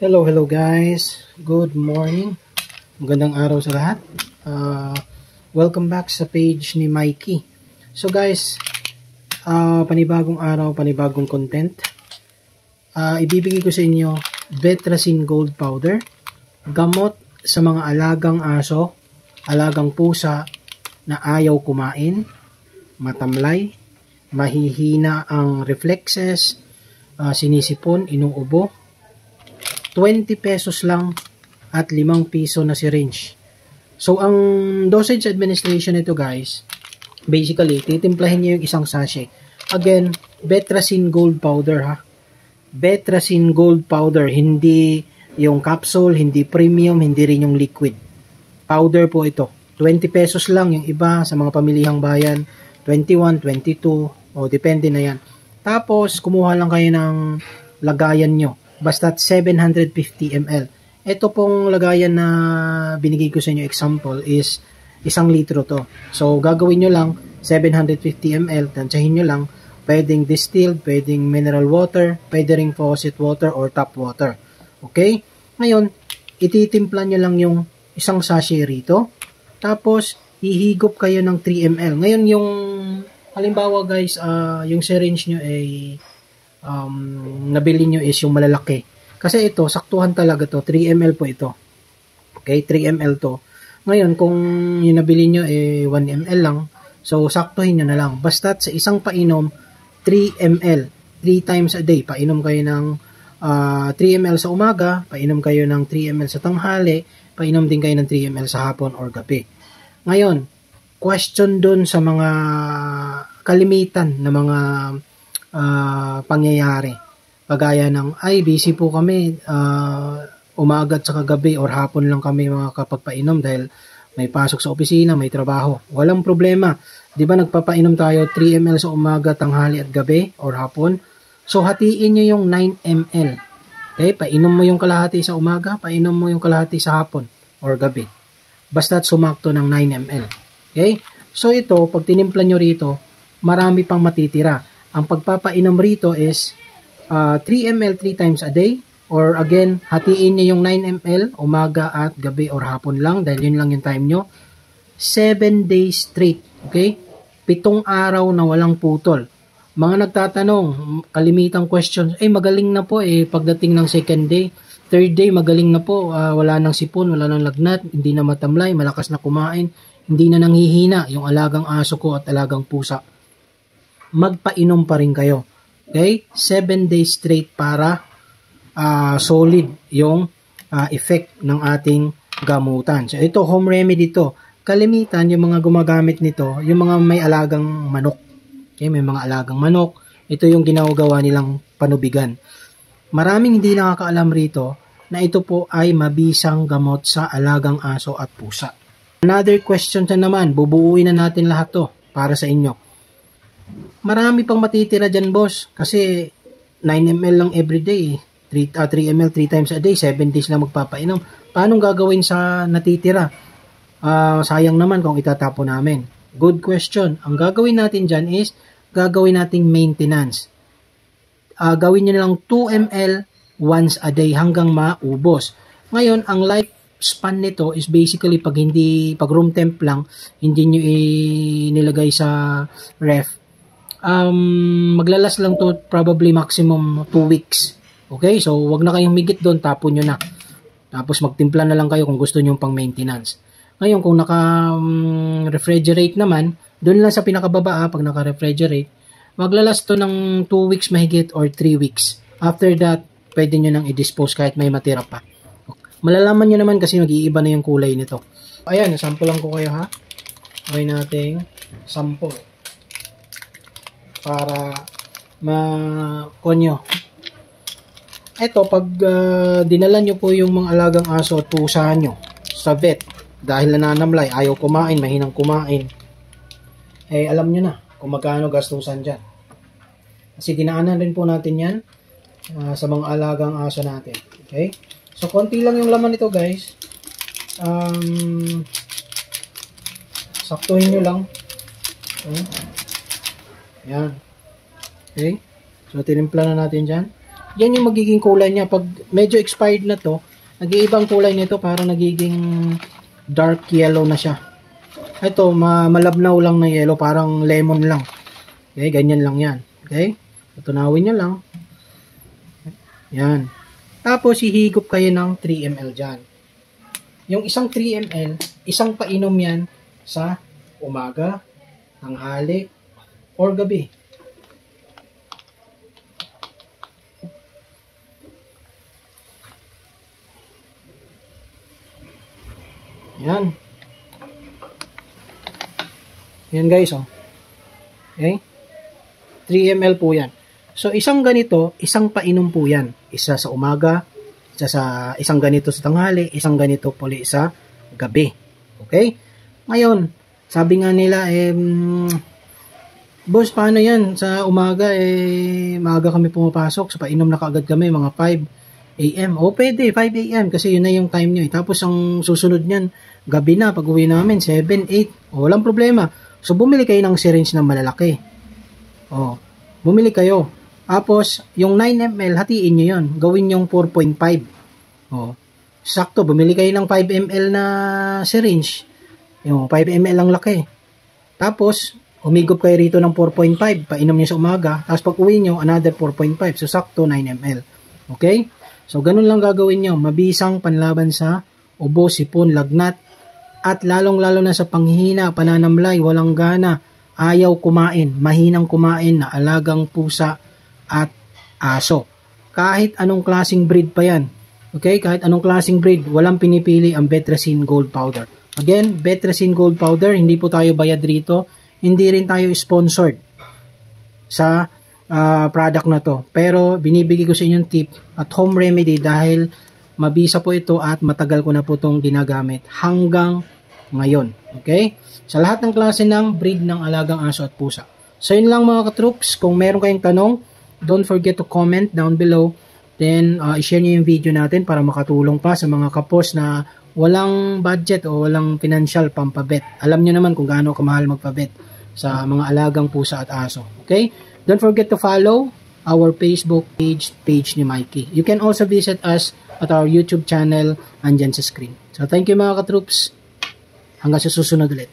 Hello guys. Good morning. Magandang araw sa lahat. Welcome back sa page ni Mikey. So guys, panibagong araw, panibagong content. Ibibigay ko sa inyo Betracin Gold Powder. Gamot sa mga alagang aso, alagang pusa na ayaw kumain, matamlay, mahihina ang reflexes, sinisipon, inuubo. 20 pesos lang at 5 piso na syringe. So, ang dosage administration nito guys, basically, titimplahin niyo yung isang sachet. Again, Betracin Gold Powder ha. Betracin Gold Powder, hindi yung capsule, hindi premium, hindi rin yung liquid. Powder po ito. 20 pesos lang yung iba sa mga pamilihang bayan. 21, 22, o depende na yan. Tapos, kumuha lang kayo ng lagayan nyo. Basta 750 ml. Ito pong lagayan na binigay ko sa inyo example is 1 litro to. So, gagawin nyo lang 750 ml. Tansyahin nyo lang. Pwedeng distilled, pwedeng mineral water, pwede ring faucet water or tap water. Okay? Ngayon, ititimpla nyo lang yung isang sachet rito. Tapos, hihigop kayo ng 3 ml. Ngayon, yung halimbawa guys, yung syringe nyo ay nabili nyo is yung malalaki. Kasi ito, saktuhan talaga to. 3 ml po ito. Okay, 3 ml to. Ngayon, kung yung nabili nyo 1 ml lang, so saktuhin nyo na lang. Basta sa isang painom, 3 ml. 3 times a day. Painom kayo ng 3 ml sa umaga, painom kayo ng 3 ml sa tanghali, painom din kayo ng 3 ml sa hapon or gabi. Ngayon, question dun sa mga kalimitan na mga pangyayari. Pagaya ng, busy po kami, umaga at saka gabi or hapon lang kami makakapagpainom dahil may pasok sa opisina, may trabaho. Walang problema. Di ba nagpapainom tayo 3 ml sa umaga, tanghali at gabi or hapon? So, hatiin nyo yung 9 ml. Okay? Painom mo yung kalahati sa umaga, painom mo yung kalahati sa hapon or gabi. Basta't sumakto ng 9 ml. Okay? So, ito, pag tinimpla nyo rito, marami pang matitira. Ang pagpapainom rito is 3 ml 3 times a day, or again, hatiin nyo yung 9 ml umaga at gabi or hapon lang dahil yun lang yung time nyo. 7 days straight. Okay? 7 araw na walang putol. Mga nagtatanong, kalimitang questions, magaling na po pagdating ng second day. Third day, magaling na po. Wala nang sipon, wala nang lagnat, hindi na matamlay, malakas na kumain, hindi na nanghihina yung alagang aso ko at alagang pusa. Magpainom pa rin kayo. Okay? 7 days straight para solid yung effect ng ating gamutan. So, ito, home remedy to. Kalimitan, yung mga gumagamit nito, yung mga may alagang manok. Okay? May mga alagang manok. Ito yung ginagawa nilang panubigan. Maraming hindi nakakaalam rito na ito po ay mabisang gamot sa alagang aso at pusa. Another question na naman, bubuuin na natin lahat to para sa inyo. Marami pang matitira dyan, boss. Kasi 9 ml lang everyday. 3 ml 3 times a day. 7 days lang magpapainom. Paano gagawin sa natitira? Sayang naman kung itatapo namin. Good question. Ang gagawin natin dyan is, gagawin nating maintenance. Gawin nyo lang 2 ml once a day hanggang maubos. Ngayon, ang lifespan nito is basically pag room temp lang, hindi nyo inilagay sa ref. Maglalas lang to probably maximum 2 weeks. Okay? So, wag na kayong migit doon, tapon nyo na. Tapos magtimpla na lang kayo kung gusto nyo pang maintenance. Ngayon, kung naka-refrigerate naman, doon lang sa pinakababa, pag naka-refrigerate, maglalas to ng 2 weeks mahigit or 3 weeks. After that, pwede nyo nang i-dispose kahit may matira pa. Malalaman nyo naman kasi mag-iiba na yung kulay nito. Ayan, sample lang ko kayo ha. Okay nating sample. Para ma-konyo. Ito, pag dinala nyo po yung mga alagang aso at pusa nyo sa vet, dahil nananamlay, ayaw kumain, mahinang kumain, alam nyo na kung magkano gastusan dyan. Kasi dinaanan rin po natin yan sa mga alagang aso natin. Okay? So, konti lang yung laman nito guys. Saktuhin nyo lang. Okay? Yan. Okay? So, tinimpla na natin dyan. yan yung magiging kulay niya. Pag medyo expired na to, nag-iibang kulay nito, parang nagiging dark yellow na siya. Ito, malabnaw lang na yellow, parang lemon lang. Okay, ganyan lang yan. Okay, tutunawin nyo lang. Yan. Tapos, ihigop kayo ng 3 ml dyan. Yung isang 3 ml, isang painom yan sa umaga, tanghali, or gabi. Yan. Yan guys, oh. Okay? 3 ml po yan. So, isang ganito, isang painom po yan. Isa sa umaga, isang ganito sa tanghali, isang ganito puli sa gabi. Okay? Ngayon, sabi nga nila, boss, paano yan? Sa umaga, maaga kami pumapasok. Sa painom na kaagad kami, mga 5 a.m. O, pwede, 5 a.m. Kasi yun na yung time nyo. Tapos, ang susunod nyan, gabi na, pag uwi namin, 7, 8. O, walang problema. So, bumili kayo ng syringe na malalaki. O, bumili kayo. Tapos, yung 9 ml, hatiin nyo yun. Gawin yung 4.5. O, sakto, bumili kayo ng 5 ml na syringe. Yung 5 ml ang laki. Tapos, humigop kayo rito ng 4.5. Painom nyo sa umaga. Tapos, pag uwi nyo, another 4.5. So, sakto, 9 ml. Okay? So, ganun lang gagawin nyo. Mabisang panlaban sa ubo, sipon, lagnat, at lalong-lalo na sa panghihina, pananamlay, walang gana, ayaw kumain, mahinang kumain na alagang pusa at aso. Kahit anong klaseng breed pa yan. Okay? Kahit anong klaseng breed, walang pinipili ang Betracin Gold Powder. Again, Betracin Gold Powder, hindi po tayo bayad rito. Hindi rin tayo sponsored sa product na to. Pero binibigay ko sa inyong tip at home remedy dahil mabisa po ito at matagal ko na po itong ginagamit hanggang ngayon. Okay? Sa lahat ng klase ng breed ng alagang aso at pusa. So yun lang mga katroops. Kung meron kayong tanong, don't forget to comment down below. Then, i-share nyo yung video natin para makatulong pa sa mga kapos na walang budget o walang financial pampabet. Alam nyo naman kung gaano kamahal magpabet sa mga alagang pusa at aso. Okay? Don't forget to follow our Facebook page ni Mikey. You can also visit us at our YouTube channel andyan sa screen. So, thank you mga katroops. Hanggang sa susunod ulit.